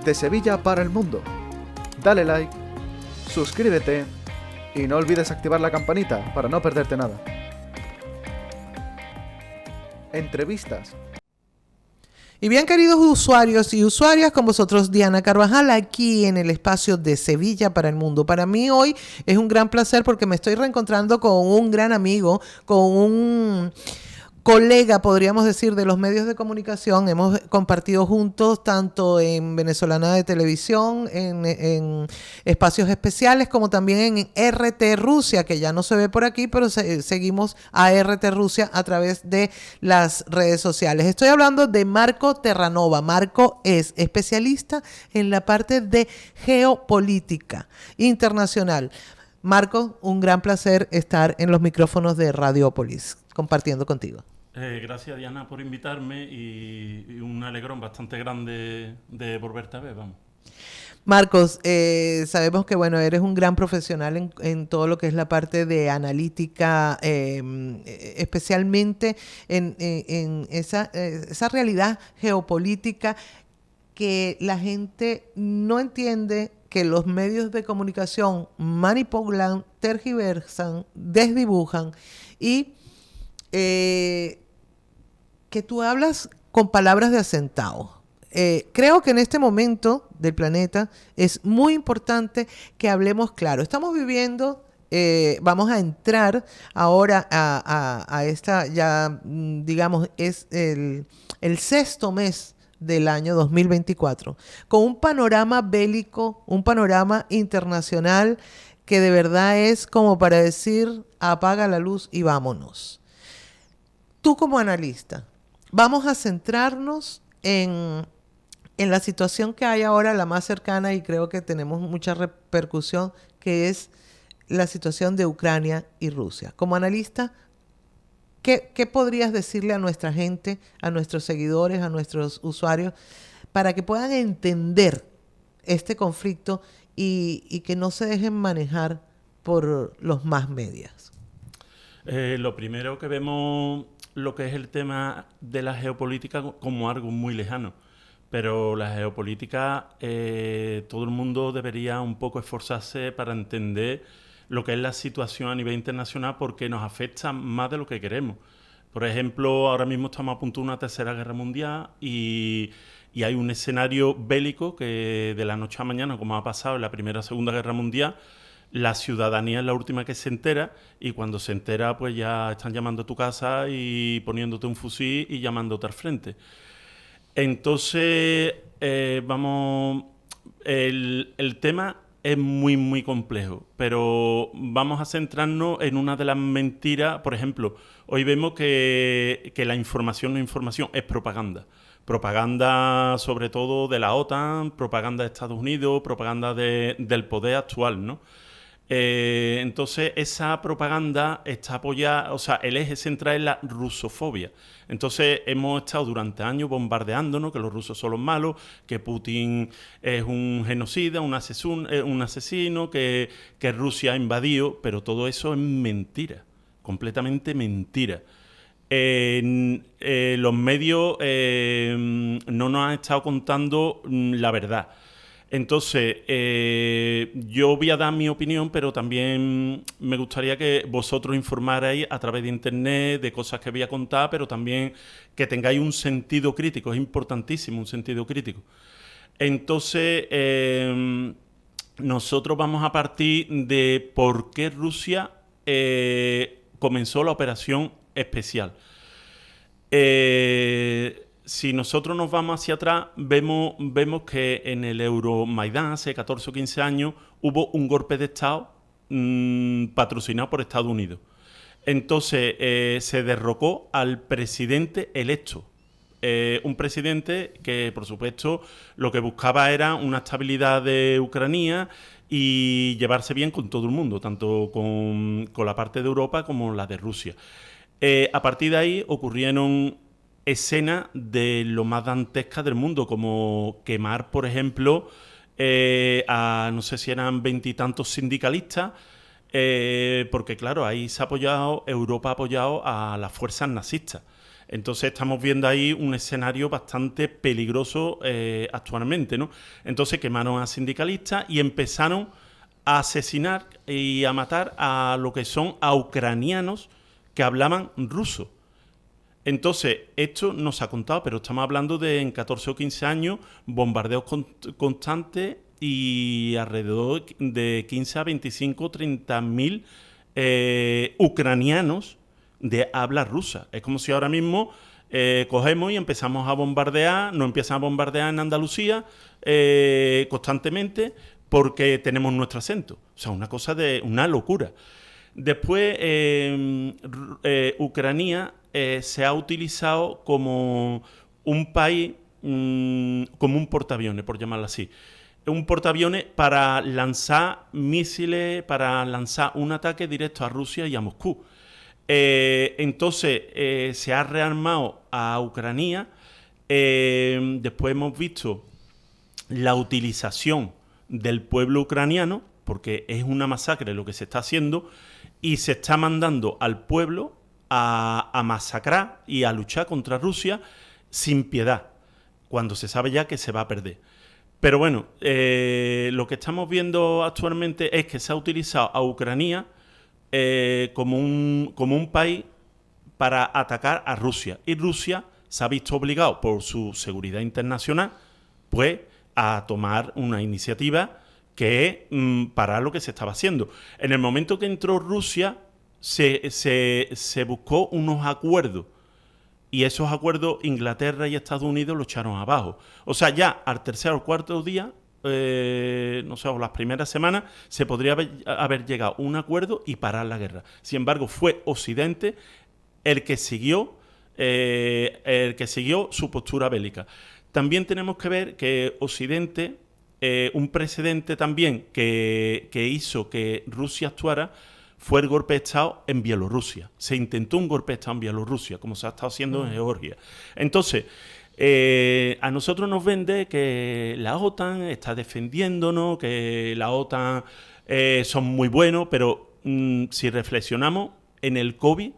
de Sevilla para el mundo. Dale like, suscríbete y no olvides activar la campanita para no perderte nada. Entrevistas. Y bien, queridos usuarios y usuarias, con vosotros Diana Carvajal, aquí en el espacio de Sevilla para el mundo. Para mí hoy es un gran placer porque me estoy reencontrando con un gran amigo, con un colega, podríamos decir, de los medios de comunicación. Hemos compartido juntos tanto en Venezolana de Televisión, en espacios especiales, como también en RT Rusia, que ya no se ve por aquí, pero seguimos a RT Rusia a través de las redes sociales. Estoy hablando de Marco Terranova. Marco es especialista en la parte de geopolítica internacional. Marco, un gran placer estar en los micrófonos de Radiopolis, compartiendo contigo. Gracias, Diana, por invitarme y un alegrón bastante grande de volverte a ver, vamos. Marcos, sabemos que bueno, eres un gran profesional en todo lo que es la parte de analítica, especialmente en esa realidad geopolítica que la gente no entiende, que los medios de comunicación manipulan, tergiversan, desdibujan y que tú hablas con palabras de asentados. Creo que en este momento del planeta es muy importante que hablemos claro. Estamos viviendo, vamos a entrar ahora a esta, ya digamos, es el sexto mes del año 2024, con un panorama bélico, un panorama internacional que de verdad es como para decir, apaga la luz y vámonos. Tú como analista, vamos a centrarnos en la situación que hay ahora, la más cercana, y creo que tenemos mucha repercusión, que es la situación de Ucrania y Rusia. Como analista, ¿qué podrías decirle a nuestra gente, a nuestros seguidores, a nuestros usuarios, para que puedan entender este conflicto y que no se dejen manejar por los más medias? Lo primero que vemos lo que es el tema de la geopolítica como algo muy lejano. Pero la geopolítica, todo el mundo debería un poco esforzarse para entender lo que es la situación a nivel internacional, porque nos afecta más de lo que queremos. Por ejemplo, ahora mismo estamos a punto de una tercera guerra mundial y hay un escenario bélico que de la noche a mañana, como ha pasado en la Primera o Segunda Guerra Mundial, la ciudadanía es la última que se entera, y cuando se entera pues ya están llamando a tu casa y poniéndote un fusil y llamándote al frente. Entonces, el tema es muy, muy complejo, pero vamos a centrarnos en una de las mentiras. Por ejemplo, hoy vemos que la información no es información, es propaganda. Propaganda sobre todo de la OTAN, propaganda de Estados Unidos, propaganda del poder actual, ¿no? Entonces esa propaganda está apoyada, o sea, el eje central es la rusofobia. Entonces hemos estado durante años bombardeándonos que los rusos son los malos, que Putin es un genocida, un asesino, que Rusia ha invadido, pero todo eso es mentira, completamente mentira. Los medios no nos han estado contando la verdad. Entonces, yo voy a dar mi opinión, pero también me gustaría que vosotros informarais a través de internet de cosas que voy a contar, pero también que tengáis un sentido crítico. Es importantísimo un sentido crítico. Entonces, nosotros vamos a partir de por qué Rusia comenzó la operación especial. Si nosotros nos vamos hacia atrás, vemos que en el Euromaidán, hace 14 o 15 años, hubo un golpe de Estado patrocinado por Estados Unidos. Entonces, se derrocó al presidente electo. Un presidente que, por supuesto, lo que buscaba era una estabilidad de Ucrania y llevarse bien con todo el mundo, tanto con la parte de Europa como la de Rusia. A partir de ahí ocurrieron escenas de lo más dantescas del mundo, como quemar, por ejemplo, a no sé si eran 20 y tantos sindicalistas, porque claro, ahí Europa ha apoyado a las fuerzas nazistas. Entonces estamos viendo ahí un escenario bastante peligroso actualmente, ¿no? Entonces quemaron a sindicalistas y empezaron a asesinar y a matar a lo que son a ucranianos que hablaban ruso. Entonces, esto no se ha contado, pero estamos hablando de en 14 o 15 años, bombardeos constantes y alrededor de 15 a 25, 30.000 ucranianos de habla rusa. Es como si ahora mismo cogemos y empezamos a bombardear, nos empiezan a bombardear en Andalucía constantemente porque tenemos nuestro acento. O sea, una cosa de una locura. Después, Ucrania se ha utilizado como un país, como un portaaviones, por llamarlo así. Un portaaviones para lanzar misiles, para lanzar un ataque directo a Rusia y a Moscú. Entonces, se ha rearmado a Ucrania. Después hemos visto la utilización del pueblo ucraniano, porque es una masacre lo que se está haciendo, y se está mandando al pueblo a masacrar y a luchar contra Rusia sin piedad, cuando se sabe ya que se va a perder. Pero bueno, lo que estamos viendo actualmente es que se ha utilizado a Ucrania como un país para atacar a Rusia. Y Rusia se ha visto obligado por su seguridad internacional pues a tomar una iniciativa que es parar lo que se estaba haciendo. En el momento que entró Rusia, se buscó unos acuerdos. Y esos acuerdos Inglaterra y Estados Unidos lo echaron abajo. O sea, ya al tercer o cuarto día, no sé, o las primeras semanas, se podría haber llegado a un acuerdo y parar la guerra. Sin embargo, fue Occidente el que siguió su postura bélica. También tenemos que ver que Occidente, un precedente también que hizo que Rusia actuara, fue el golpe de Estado en Bielorrusia. Se intentó un golpe de Estado en Bielorrusia, como se ha estado haciendo en Georgia. Entonces, a nosotros nos vende que la OTAN está defendiéndonos, que la OTAN son muy buenos, pero si reflexionamos en el COVID,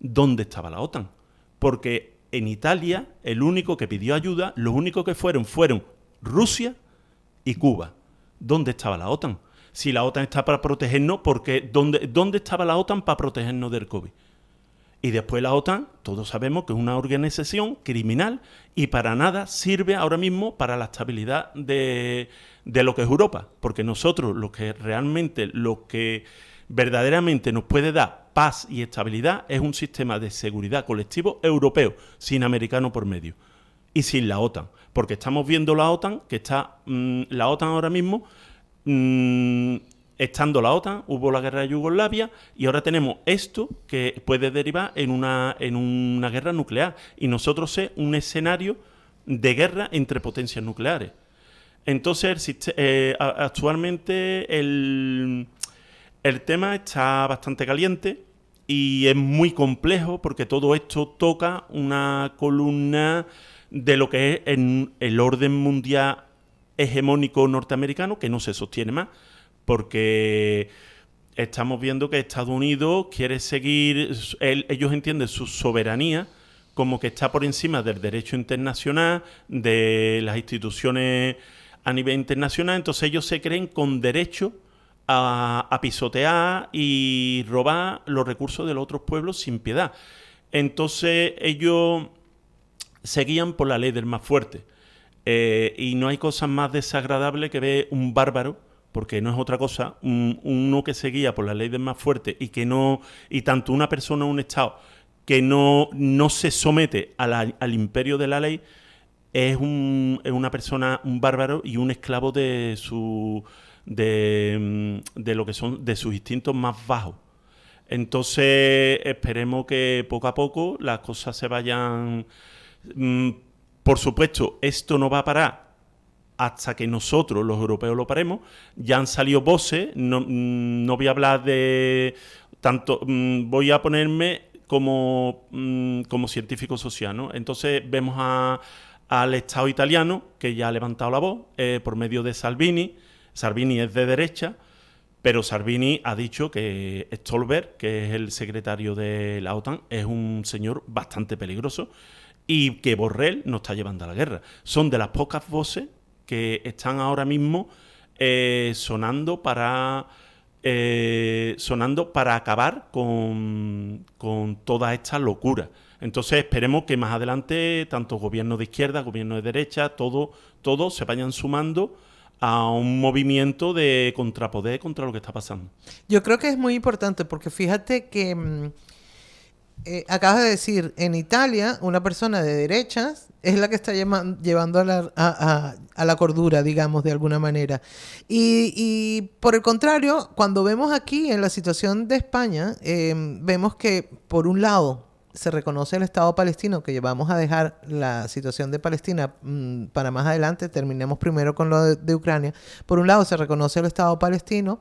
¿dónde estaba la OTAN? Porque en Italia, el único que pidió ayuda, los únicos que fueron Rusia y Cuba. ¿Dónde estaba la OTAN? Si la OTAN está para protegernos, porque ¿dónde estaba la OTAN para protegernos del COVID? Y después la OTAN, todos sabemos que es una organización criminal y para nada sirve ahora mismo para la estabilidad de lo que es Europa. Porque nosotros, lo que verdaderamente nos puede dar paz y estabilidad es un sistema de seguridad colectivo europeo, sin americano por medio. Y sin la OTAN. Porque estamos viendo la OTAN, que está la OTAN ahora mismo... estando la OTAN, hubo la guerra de Yugoslavia y ahora tenemos esto que puede derivar en una guerra nuclear y nosotros es un escenario de guerra entre potencias nucleares. Entonces, actualmente el tema está bastante caliente y es muy complejo porque todo esto toca una columna de lo que es el orden mundial hegemónico norteamericano, que no se sostiene más, porque estamos viendo que Estados Unidos quiere seguir, ellos entienden su soberanía como que está por encima del derecho internacional, de las instituciones a nivel internacional, entonces ellos se creen con derecho a pisotear y robar los recursos de los otros pueblos sin piedad. Entonces ellos se guían por la ley del más fuerte. Y no hay cosa más desagradable que ver un bárbaro, porque no es otra cosa, uno que se guía por la ley del más fuerte y tanto una persona o un Estado que no se somete al imperio de la ley, es una persona, un bárbaro y un esclavo de lo que son de sus instintos más bajos. Entonces esperemos que poco a poco las cosas se vayan... Por supuesto, esto no va a parar hasta que nosotros, los europeos, lo paremos. Ya han salido voces, no voy a hablar de tanto, voy a ponerme como científico social, ¿no? Entonces vemos al Estado italiano, que ya ha levantado la voz por medio de Salvini. Salvini es de derecha, Pero Salvini ha dicho que Stolberg, que es el secretario de la OTAN, es un señor bastante peligroso y que Borrell nos está llevando a la guerra. Son de las pocas voces que están ahora mismo sonando para acabar con toda esta locura. Entonces esperemos que más adelante tanto gobiernos de izquierda, gobiernos de derecha, todos se vayan sumando a un movimiento de contrapoder contra lo que está pasando. Yo creo que es muy importante porque fíjate que acabas de decir, en Italia una persona de derechas es la que está llevando a la cordura, digamos, de alguna manera. Y por el contrario, cuando vemos aquí en la situación de España, vemos que por un lado se reconoce el Estado palestino, que vamos a dejar la situación de Palestina para más adelante, terminemos primero con lo de Ucrania. Por un lado se reconoce el Estado palestino,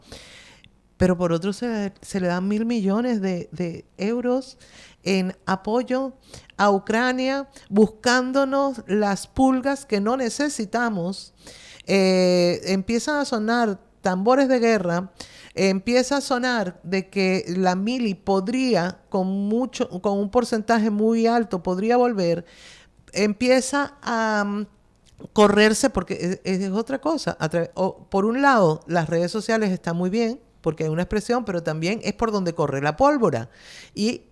pero por otro se le dan 1.000 millones de euros en apoyo a Ucrania, buscándonos las pulgas que no necesitamos. Empiezan a sonar tambores de guerra, empieza a sonar de que la mili podría, con un porcentaje muy alto, podría volver, empieza a correrse, porque es otra cosa. Por un lado, las redes sociales están muy bien, porque hay una expresión, pero también es por donde corre la pólvora. Y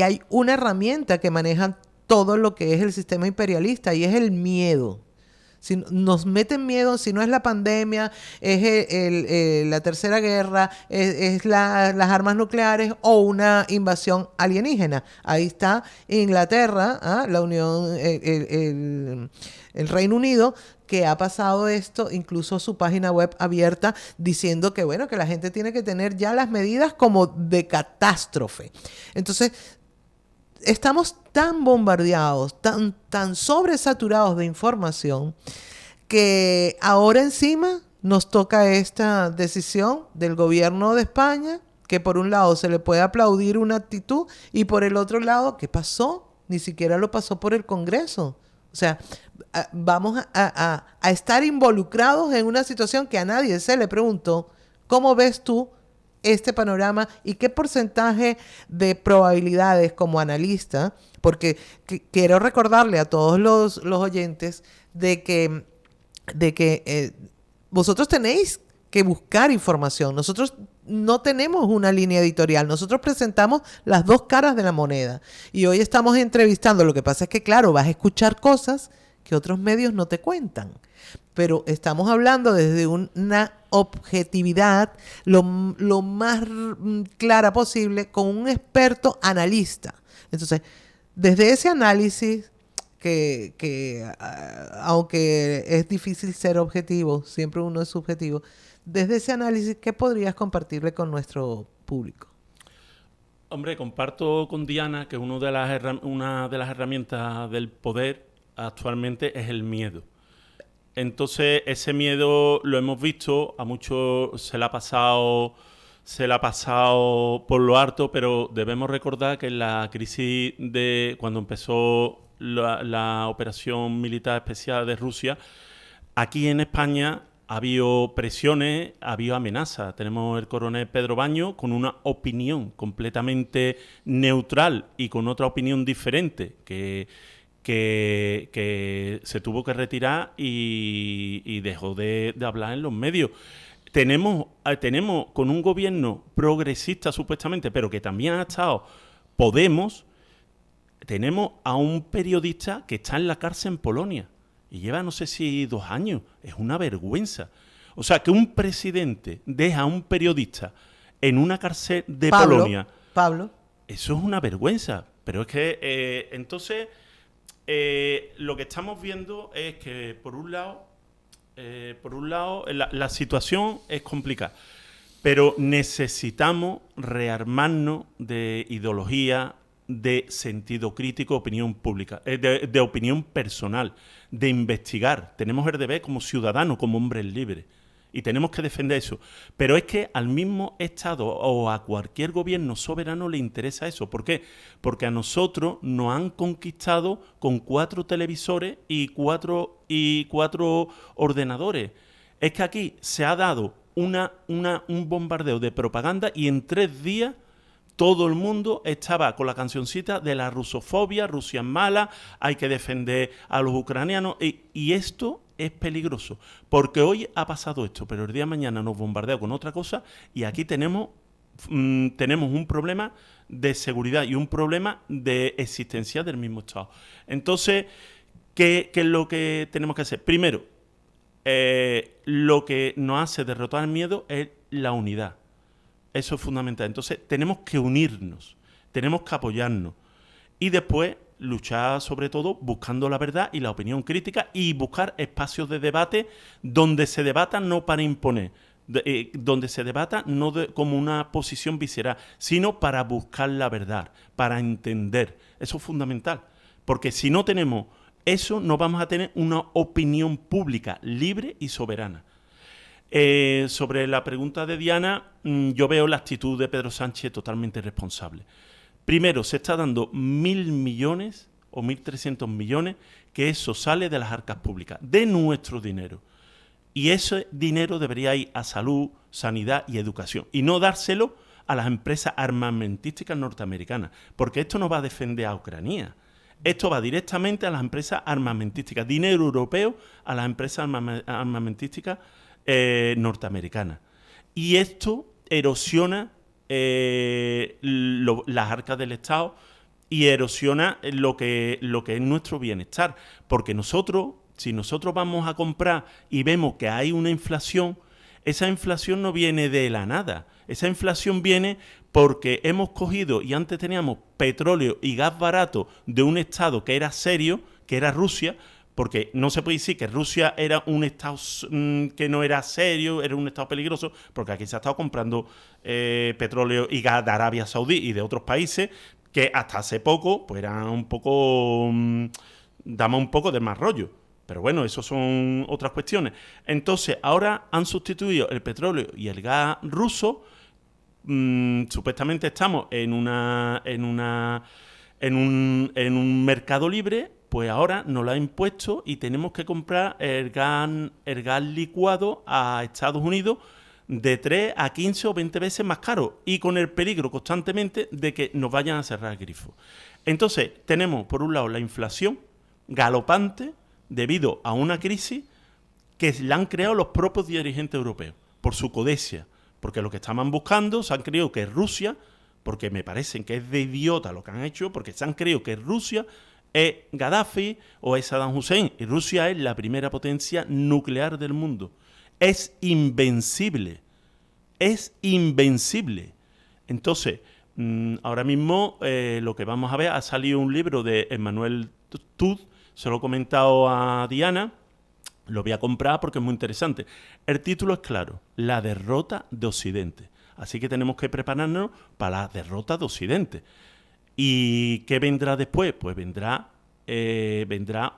hay una herramienta que maneja todo lo que es el sistema imperialista, y es el miedo. Si nos meten miedo, si no es la pandemia, es la tercera guerra, es las armas nucleares o una invasión alienígena. Ahí está Inglaterra, la Unión, el Reino Unido, que ha pasado esto, incluso su página web abierta, diciendo que bueno, que la gente tiene que tener ya las medidas como de catástrofe. Entonces, estamos tan bombardeados, tan sobresaturados de información, que ahora encima nos toca esta decisión del gobierno de España, que por un lado se le puede aplaudir una actitud, y por el otro lado, ¿qué pasó? Ni siquiera lo pasó por el Congreso. O sea, vamos a estar involucrados en una situación que a nadie se le preguntó. ¿Cómo ves tú este panorama y qué porcentaje de probabilidades como analista? Porque quiero recordarle a todos los oyentes de que vosotros tenéis que buscar información. Nosotros no tenemos una línea editorial. Nosotros presentamos las dos caras de la moneda. Y hoy estamos entrevistando. Lo que pasa es que, claro, vas a escuchar cosas que otros medios no te cuentan. Pero estamos hablando desde una objetividad lo más clara posible, con un experto analista. Entonces, desde ese análisis, que aunque es difícil ser objetivo, siempre uno es subjetivo, desde ese análisis, ¿qué podrías compartirle con nuestro público? Hombre, comparto con Diana que una de las herramientas del poder actualmente es el miedo. Entonces, ese miedo lo hemos visto, a muchos se le ha pasado por lo harto, pero debemos recordar que en la crisis de cuando empezó la operación militar especial de Rusia, aquí en España ha habido presiones, ha habido amenazas. Tenemos el coronel Pedro Baños con una opinión completamente neutral y con otra opinión diferente que se tuvo que retirar y dejó de hablar en los medios. Tenemos con un gobierno progresista supuestamente, pero que también ha estado Podemos, tenemos a un periodista que está en la cárcel en Polonia y lleva no sé si 2 años. Es una vergüenza. O sea, que un presidente deja a un periodista en una cárcel de Polonia. Pablo. Eso es una vergüenza. Pero es que entonces lo que estamos viendo es que por un lado la situación es complicada, pero necesitamos rearmarnos de ideología, de sentido crítico, opinión pública, de opinión personal, de investigar. Tenemos el deber como ciudadanos, como hombres libres, y tenemos que defender eso. Pero es que al mismo Estado o a cualquier gobierno soberano le interesa eso. ¿Por qué? Porque a nosotros nos han conquistado con 4 televisores y cuatro ordenadores. Es que aquí se ha dado un bombardeo de propaganda y en 3 días todo el mundo estaba con la cancioncita de la rusofobia, Rusia es mala, hay que defender a los ucranianos y esto es peligroso, porque hoy ha pasado esto, pero el día de mañana nos bombardea con otra cosa y aquí tenemos un problema de seguridad y un problema de existencia del mismo Estado. Entonces, ¿qué es lo que tenemos que hacer? Primero, lo que nos hace derrotar el miedo es la unidad. Eso es fundamental. Entonces, tenemos que unirnos, tenemos que apoyarnos y después luchar sobre todo buscando la verdad y la opinión crítica y buscar espacios de debate donde se debata no para imponer, donde se debata no como una posición visceral, sino para buscar la verdad, para entender. Eso es fundamental, porque si no tenemos eso, no vamos a tener una opinión pública libre y soberana. Sobre la pregunta de Diana, yo veo la actitud de Pedro Sánchez totalmente irresponsable. Primero, se está dando 1.000 millones o 1.300 millones, que eso sale de las arcas públicas, de nuestro dinero. Y ese dinero debería ir a salud, sanidad y educación, y no dárselo a las empresas armamentísticas norteamericanas, porque esto no va a defender a Ucrania. Esto va directamente a las empresas armamentísticas, dinero europeo a las empresas armamentísticas norteamericanas. Y esto erosiona las arcas del Estado y erosiona lo que es nuestro bienestar. Porque si nosotros vamos a comprar y vemos que hay una inflación, esa inflación no viene de la nada. Esa inflación viene porque hemos cogido y antes teníamos petróleo y gas barato de un Estado que era serio, que era Rusia, porque no se puede decir que Rusia era un Estado que no era serio, era un Estado peligroso, porque aquí se ha estado comprando petróleo y gas de Arabia Saudí y de otros países que hasta hace poco pues eran un poco... damos un poco de más rollo. Pero bueno, eso son otras cuestiones. Entonces, ahora han sustituido el petróleo y el gas ruso. Supuestamente estamos en un mercado libre, pues ahora nos lo han impuesto y tenemos que comprar el gas licuado a Estados Unidos de 3 a 15 o 20 veces más caro y con el peligro constantemente de que nos vayan a cerrar el grifo. Entonces, tenemos por un lado la inflación galopante debido a una crisis que la han creado los propios dirigentes europeos por su codicia, porque lo que estaban buscando se han creído que Rusia, porque me parecen que es de idiota lo que han hecho, porque se han creído que Rusia es Gaddafi o es Saddam Hussein, y Rusia es la primera potencia nuclear del mundo. Es invencible. Es invencible. Entonces, ahora mismo lo que vamos a ver, ha salido un libro de Emmanuel Todd, se lo he comentado a Diana, lo voy a comprar porque es muy interesante. El título es claro, La derrota de Occidente. Así que tenemos que prepararnos para la derrota de Occidente. ¿Y qué vendrá después? Pues vendrá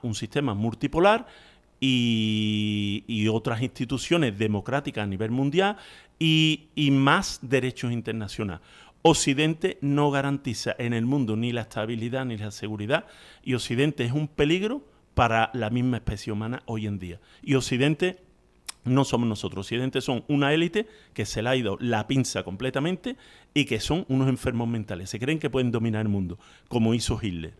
un sistema multipolar y otras instituciones democráticas a nivel mundial y más derechos internacionales. Occidente no garantiza en el mundo ni la estabilidad ni la seguridad y Occidente es un peligro para la misma especie humana hoy en día. Y Occidente no somos nosotros. Occidente son una élite que se le ha ido la pinza completamente y que son unos enfermos mentales. Se creen que pueden dominar el mundo, como hizo Hitler.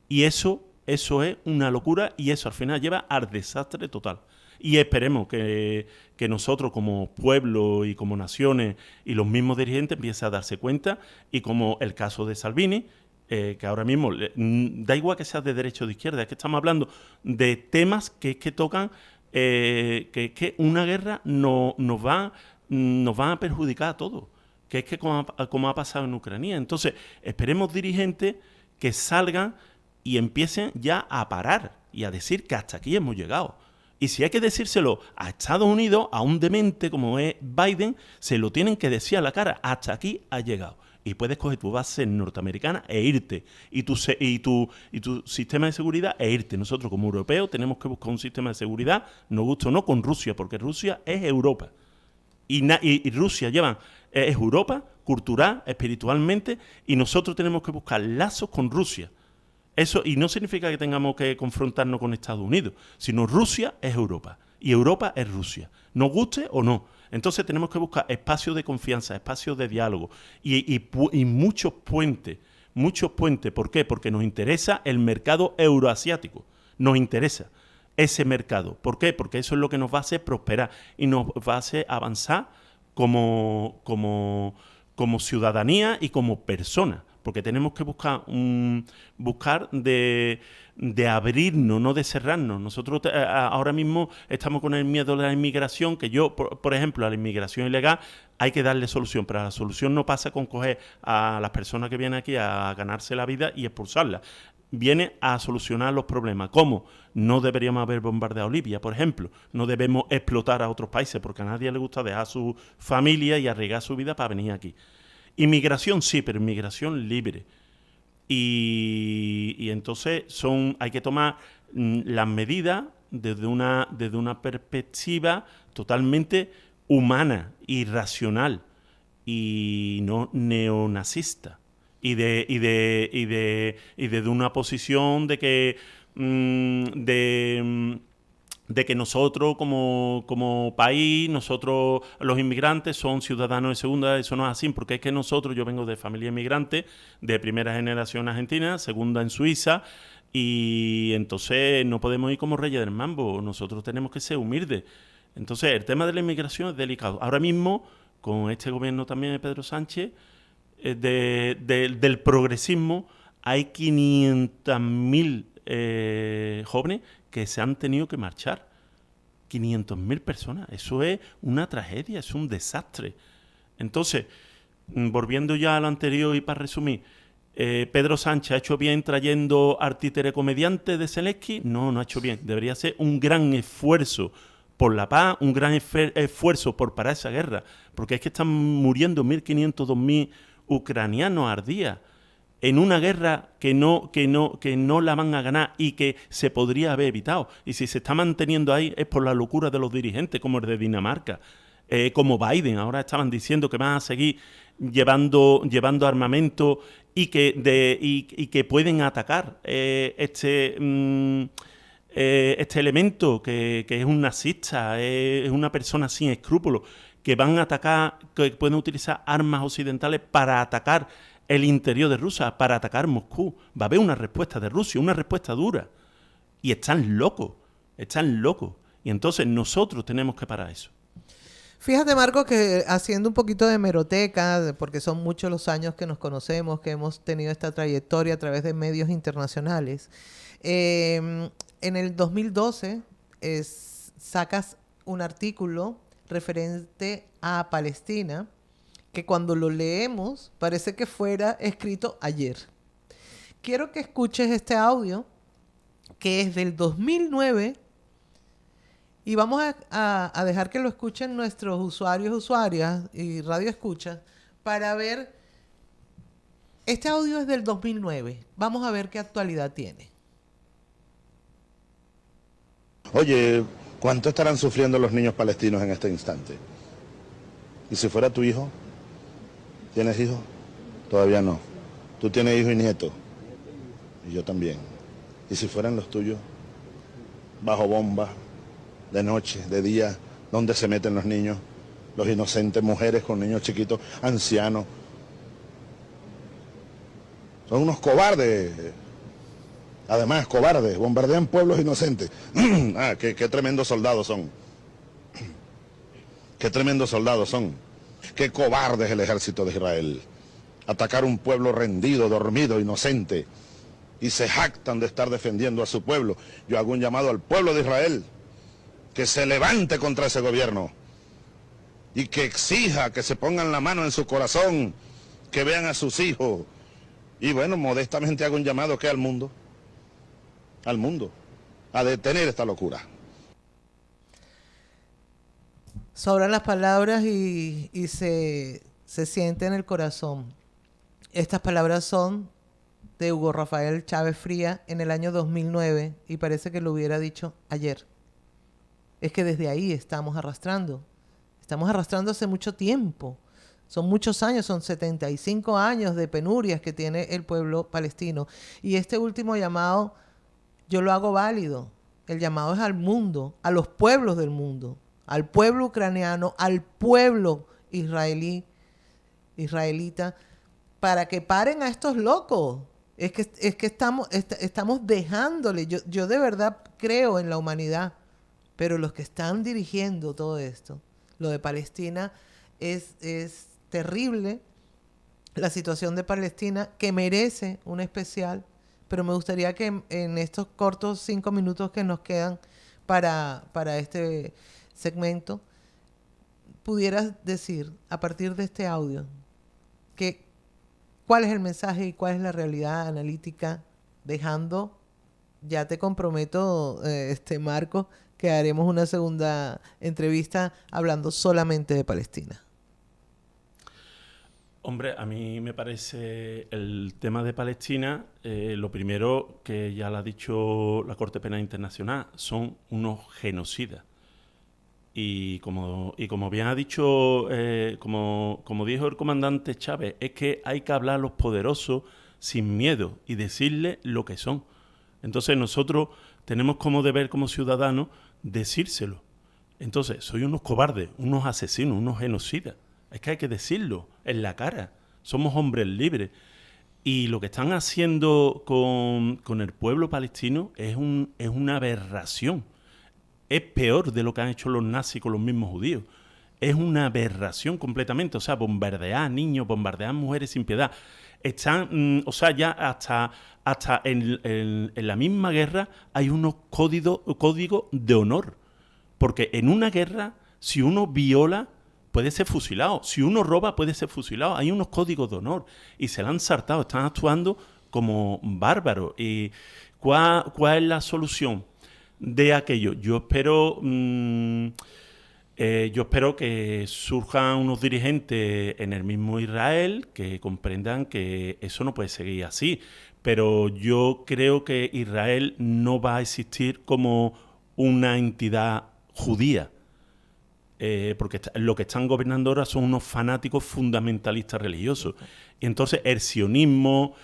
Y eso es una locura y eso al final lleva al desastre total. Y esperemos que nosotros como pueblo y como naciones y los mismos dirigentes empiecen a darse cuenta y como el caso de Salvini, que ahora mismo da igual que sea de derecha o de izquierda, es que estamos hablando de temas que tocan que una guerra nos va a perjudicar a todos, que es que como ha pasado en Ucrania. Entonces esperemos dirigentes que salgan y empiecen ya a parar y a decir que hasta aquí hemos llegado. Y si hay que decírselo a Estados Unidos, a un demente como es Biden, se lo tienen que decir a la cara, hasta aquí ha llegado. Y puedes coger tu base norteamericana e irte. Y tu sistema de seguridad e irte. Nosotros como europeos tenemos que buscar un sistema de seguridad, nos gusta o no, con Rusia, porque Rusia es Europa. Y Rusia es Europa, cultural, espiritualmente, y nosotros tenemos que buscar lazos con Rusia. Eso, y no significa que tengamos que confrontarnos con Estados Unidos, sino Rusia es Europa. y Europa es Rusia, nos guste o no. Entonces tenemos que buscar espacios de confianza, espacios de diálogo y muchos puentes. Muchos puentes. ¿Por qué? Porque nos interesa el mercado euroasiático. Nos interesa ese mercado. ¿Por qué? Porque eso es lo que nos va a hacer prosperar y nos va a hacer avanzar como ciudadanía y como persona. Porque tenemos que buscar de abrirnos, no de cerrarnos. Nosotros ahora mismo estamos con el miedo de la inmigración, que yo, por ejemplo, a la inmigración ilegal hay que darle solución, pero la solución no pasa con coger a las personas que vienen aquí a ganarse la vida y expulsarlas. Viene a solucionar los problemas. ¿Cómo? No deberíamos haber bombardeado Libia, por ejemplo. No debemos explotar a otros países porque a nadie le gusta dejar a su familia y arriesgar su vida para venir aquí. Inmigración sí, pero inmigración libre. Y entonces hay que tomar las medidas desde una perspectiva totalmente humana y racional y no neonazista. Y desde una posición de que de que nosotros como país, nosotros los inmigrantes son ciudadanos de segunda, eso no es así, porque es que yo vengo de familia inmigrante, de primera generación argentina, segunda en Suiza, y entonces no podemos ir como reyes del mambo, nosotros tenemos que ser humildes. Entonces el tema de la inmigración es delicado. Ahora mismo, con este gobierno también de Pedro Sánchez, del progresismo, hay 500.000 jóvenes que se han tenido que marchar. 500.000 personas. Eso es una tragedia, es un desastre. Entonces, volviendo ya a lo anterior y para resumir, ¿Pedro Sánchez ha hecho bien trayendo al títere comediante de Zelensky? No, no ha hecho bien. Debería ser un gran esfuerzo por la paz, un gran esfuerzo por parar esa guerra. Porque es que están muriendo 1.500, 2.000 ucranianos al día en una guerra que no la van a ganar y que se podría haber evitado. Y si se está manteniendo ahí es por la locura de los dirigentes, como el de Dinamarca, como Biden. Ahora estaban diciendo que van a seguir llevando armamento y que pueden atacar este elemento que es un nazista, es una persona sin escrúpulos, que van a atacar, que pueden utilizar armas occidentales para atacar el interior de Rusia, para atacar Moscú. Va a haber una respuesta de Rusia, una respuesta dura. Y están locos. Y entonces nosotros tenemos que parar eso. Fíjate, Marco, que haciendo un poquito de hemeroteca, porque son muchos los años que nos conocemos, que hemos tenido esta trayectoria a través de medios internacionales. En el 2012 sacas un artículo referente a Palestina, que cuando lo leemos parece que fuera escrito ayer. Quiero que escuches este audio, que es del 2009, y vamos a dejar que lo escuchen nuestros usuarias y radio escuchas para ver. Este audio es del 2009. Vamos a ver qué actualidad tiene. Oye, ¿cuánto estarán sufriendo los niños palestinos en este instante? ¿Y si fuera tu hijo? ¿Tienes hijos? Todavía no. ¿Tú tienes hijos y nietos? Y yo también. ¿Y si fueran los tuyos? Bajo bombas, de noche, de día, ¿dónde se meten los niños? Los inocentes, mujeres con niños chiquitos, ancianos. Son unos cobardes. Además, cobardes, bombardean pueblos inocentes. Qué tremendos soldados son. Qué tremendos soldados son. Qué cobarde es el ejército de Israel. Atacar un pueblo rendido, dormido, inocente. Y se jactan de estar defendiendo a su pueblo. Yo hago un llamado al pueblo de Israel que se levante contra ese gobierno y que exija que se pongan la mano en su corazón, que vean a sus hijos. Y bueno, modestamente hago un llamado que al mundo, a detener esta locura. Sobran las palabras y se siente en el corazón. Estas palabras son de Hugo Rafael Chávez Fría en el año 2009 y parece que lo hubiera dicho ayer. Es que desde ahí estamos arrastrando hace mucho tiempo. Son muchos años, son 75 años de penurias que tiene el pueblo palestino. Y este último llamado yo lo hago válido el llamado es al mundo, a los pueblos del mundo, al pueblo ucraniano, al pueblo israelita, para que paren a estos locos. Es que estamos dejándole. Yo de verdad creo en la humanidad, pero los que están dirigiendo todo esto, lo de Palestina, es terrible. La situación de Palestina, que merece un especial, pero me gustaría que en estos cortos 5 minutos que nos quedan para este segmento, pudieras decir, a partir de este audio, cuál es el mensaje y cuál es la realidad analítica, dejando, ya te comprometo, Marco, que haremos una segunda entrevista hablando solamente de Palestina. Hombre, a mí me parece el tema de Palestina, lo primero que ya lo ha dicho la Corte Penal Internacional, son unos genocidas. Y como bien ha dicho, como dijo el comandante Chávez, es que hay que hablar a los poderosos sin miedo y decirles lo que son. Entonces nosotros tenemos como deber, como ciudadanos, decírselo. Entonces, soy unos cobardes, unos asesinos, unos genocidas. Es que hay que decirlo en la cara. Somos hombres libres. Y lo que están haciendo con el pueblo palestino es una aberración. Es peor de lo que han hecho los nazis con los mismos judíos. Es una aberración completamente. O sea, bombardear niños, bombardear mujeres sin piedad. Están, ya hasta en la misma guerra hay unos códigos de honor. Porque en una guerra, si uno viola, puede ser fusilado. Si uno roba, puede ser fusilado. Hay unos códigos de honor. Y se la han saltado. Están actuando como bárbaros. ¿Y cuál es la solución de aquello? Yo espero que surjan unos dirigentes en el mismo Israel que comprendan que eso no puede seguir así. Pero yo creo que Israel no va a existir como una entidad judía. Porque lo que están gobernando ahora son unos fanáticos fundamentalistas religiosos. Y entonces el sionismo,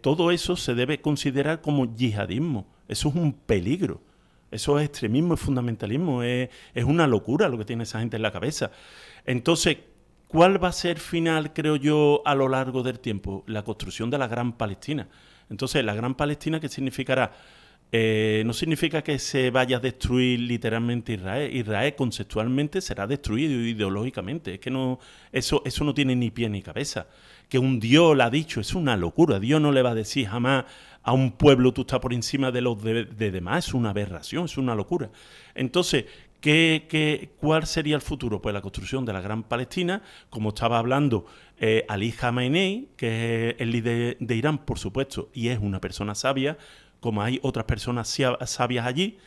todo eso se debe considerar como yihadismo. Eso es un peligro. Eso es extremismo y fundamentalismo. Es una locura lo que tiene esa gente en la cabeza. Entonces, ¿cuál va a ser final, creo yo, a lo largo del tiempo? La construcción de la Gran Palestina. Entonces, la Gran Palestina, ¿qué significará? No significa que se vaya a destruir literalmente Israel. Israel conceptualmente será destruido ideológicamente. Es que eso no tiene ni pie ni cabeza. Que un Dios lo ha dicho, es una locura. Dios no le va a decir jamás a un pueblo tú estás por encima de los de demás. Es una aberración, es una locura. Entonces, ¿cuál sería el futuro? Pues la construcción de la Gran Palestina, como estaba hablando Ali Khamenei, que es el líder de Irán, por supuesto, y es una persona sabia, como hay otras personas sabias allí,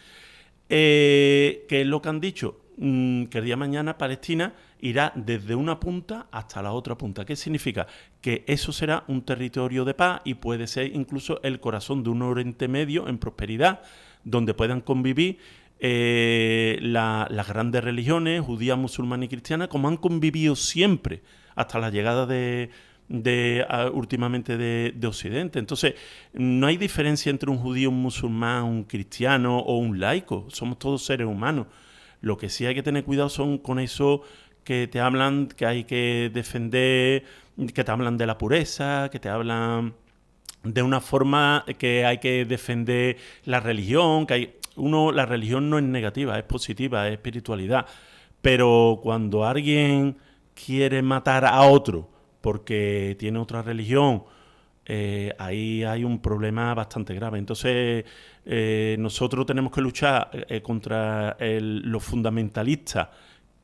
que es lo que han dicho, que el día de mañana Palestina irá desde una punta hasta la otra punta. ¿Qué significa? Que eso será un territorio de paz y puede ser incluso el corazón de un Oriente Medio en prosperidad, donde puedan convivir las grandes religiones, judía, musulmana y cristiana, como han convivido siempre hasta la llegada últimamente de Occidente. Entonces, no hay diferencia entre un judío, un musulmán, un cristiano o un laico. Somos todos seres humanos. Lo que sí hay que tener cuidado son con eso que te hablan que hay que defender, que te hablan de la pureza, que te hablan de una forma que hay que defender la religión, la religión no es negativa, es positiva, es espiritualidad. Pero cuando alguien quiere matar a otro porque tiene otra religión, ahí hay un problema bastante grave. Entonces, nosotros tenemos que luchar contra los fundamentalistas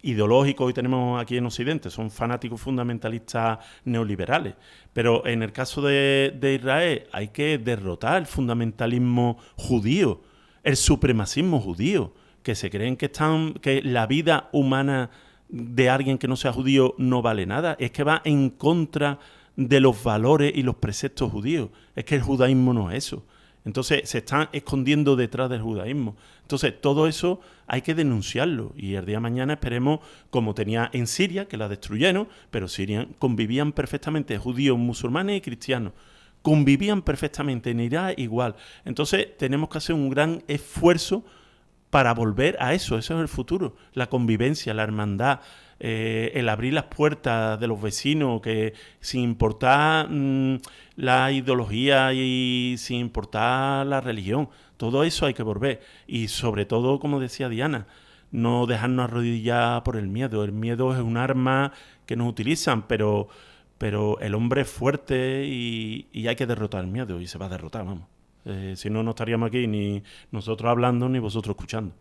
ideológicos que tenemos aquí en Occidente. Son fanáticos fundamentalistas neoliberales. Pero en el caso de Israel hay que derrotar el fundamentalismo judío, el supremacismo judío, que se creen que la vida humana de alguien que no sea judío no vale nada. Es que va en contra de los valores y los preceptos judíos. Es que el judaísmo no es eso. Entonces se están escondiendo detrás del judaísmo. Entonces todo eso hay que denunciarlo. Y el día de mañana esperemos, como tenía en Siria, que la destruyeron, pero Siria convivían perfectamente judíos, musulmanes y cristianos. convivían perfectamente, en Irak igual. Entonces tenemos que hacer un gran esfuerzo para volver a eso es el futuro, la convivencia, la hermandad, el abrir las puertas de los vecinos, que sin importar la ideología y sin importar la religión, todo eso hay que volver. Y sobre todo, como decía Diana, no dejarnos arrodillar por el miedo. El miedo es un arma que nos utilizan, pero el hombre es fuerte y hay que derrotar el miedo, y se va a derrotar, vamos. Si no, no estaríamos aquí ni nosotros hablando ni vosotros escuchando.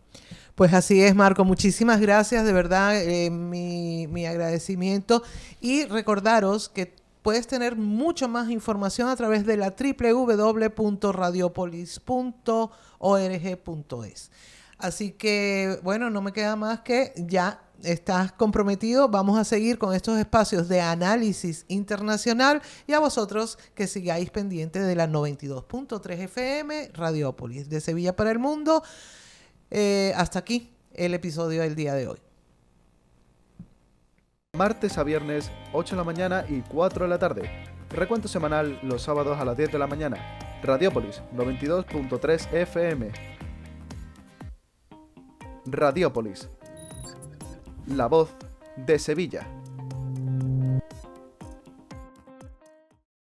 Pues así es, Marco. Muchísimas gracias, de verdad, mi agradecimiento. Y recordaros que puedes tener mucho más información a través de la www.radiopolis.org.es. Así que, bueno, no me queda más que ya estás comprometido. Vamos a seguir con estos espacios de análisis internacional y a vosotros que sigáis pendientes de la 92.3 FM Radiopolis de Sevilla para el mundo. Hasta aquí el episodio del día de hoy. Martes a viernes, 8 de la mañana y 4 de la tarde. Recuento semanal los sábados a las 10 de la mañana. Radiopolis 92.3 FM. Radiopolis, la voz de Sevilla.